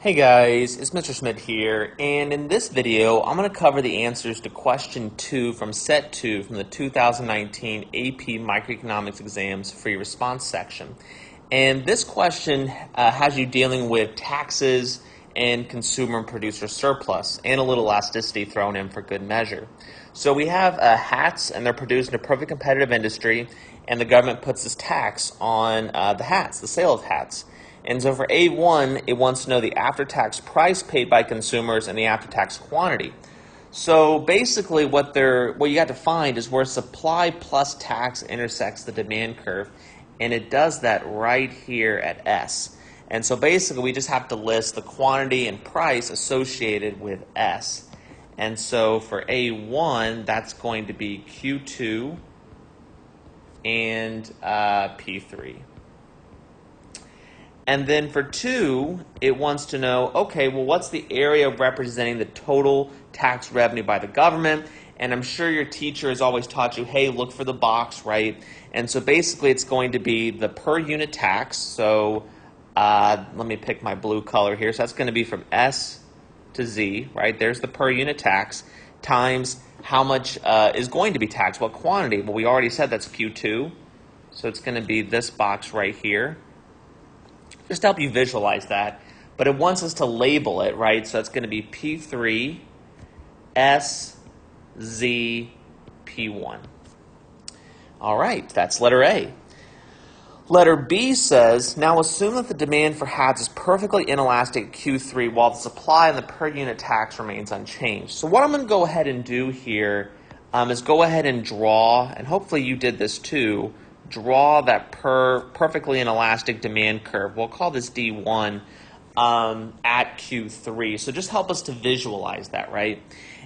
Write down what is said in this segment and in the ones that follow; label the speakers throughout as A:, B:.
A: Hey guys, it's Mr. Schmidt here, and in this video I'm going to cover the answers to question 2 from set 2 from the 2019 AP Microeconomics Exam's free response section. And this question has you dealing with taxes and consumer and producer surplus and a little elasticity thrown in for good measure. So we have hats, and they're produced in a perfectly competitive industry, and the government puts this tax on the hats, the sale of hats. And so for A1, it wants to know the after-tax price paid by consumers and the after-tax quantity. So basically what you got to find is where supply plus tax intersects the demand curve, and it does that right here at S. And so basically we just have to list the quantity and price associated with S. And so for A1, that's going to be Q2 and P3. And then for 2, it wants to know, okay, well, what's the area representing the total tax revenue by the government? And I'm sure your teacher has always taught you, hey, look for the box, right? And so basically it's going to be the per unit tax. So let me pick my blue color here. So that's going to be from S to Z, right? There's the per unit tax times how much is going to be taxed, what quantity? Well, we already said that's Q2. So it's going to be this box right here. Just to help you visualize that, but it wants us to label it, right? So it's going to be P3, S, Z, P1. All right, that's letter A. Letter B says, now assume that the demand for hats is perfectly inelastic at Q3 while the supply and the per unit tax remains unchanged. So what I'm going to go ahead and do here is go ahead and draw, and hopefully you did this too, draw that perfectly inelastic demand curve. We'll call this D1 at Q3. So just help us to visualize that, right?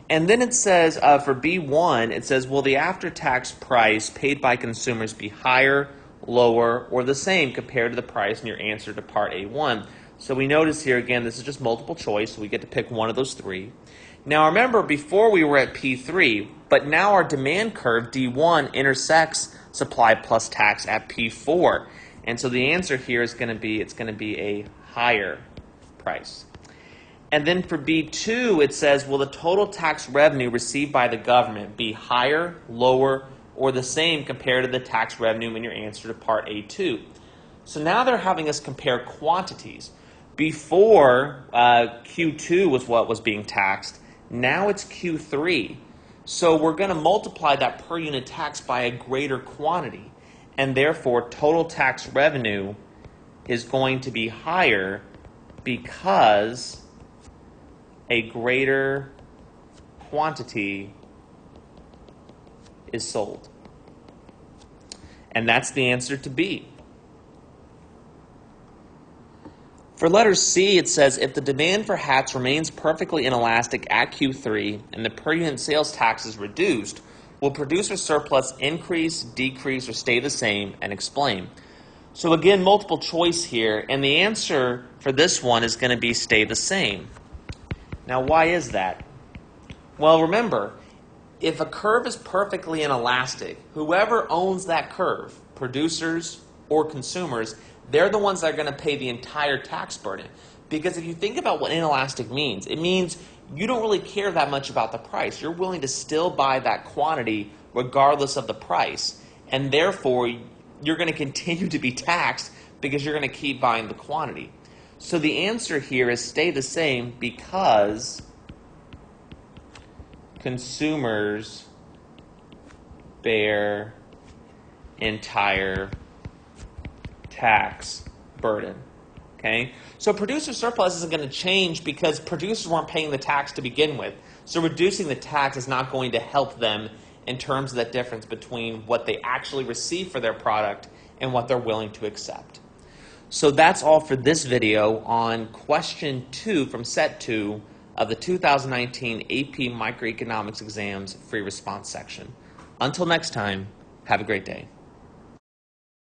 A: And then it says for B1, it says, will the after-tax price paid by consumers be higher, lower, or the same compared to the price in your answer to part A1? So we notice here, again, this is just multiple choice, so we get to pick one of those 3. Now remember, before we were at P3, but now our demand curve, D1, intersects supply plus tax at P4. And so the answer here is going to be, it's going to be a higher price. And then for B2, it says, will the total tax revenue received by the government be higher, lower, or the same compared to the tax revenue in your answer to part A2? So now they're having us compare quantities. Before, Q2 was what was being taxed. Now it's Q3. So we're going to multiply that per unit tax by a greater quantity, and therefore total tax revenue is going to be higher because a greater quantity is sold. And that's the answer to B. For letter C, it says, if the demand for hats remains perfectly inelastic at Q3 and the per unit sales tax is reduced, will producer surplus increase, decrease, or stay the same, and explain? So again, multiple choice here, and the answer for this one is going to be stay the same. Now, why is that? Well, remember, if a curve is perfectly inelastic, whoever owns that curve, producers or consumers, they're the ones that are going to pay the entire tax burden. Because if you think about what inelastic means, it means you don't really care that much about the price. You're willing to still buy that quantity regardless of the price. And therefore, you're going to continue to be taxed because you're going to keep buying the quantity. So the answer here is stay the same because consumers bear entire tax burden. Okay? So producer surplus isn't going to change because producers weren't paying the tax to begin with. So reducing the tax is not going to help them in terms of that difference between what they actually receive for their product and what they're willing to accept. So that's all for this video on question 2 from set 2 of the 2019 AP Microeconomics Exam's free response section. Until next time, have a great day.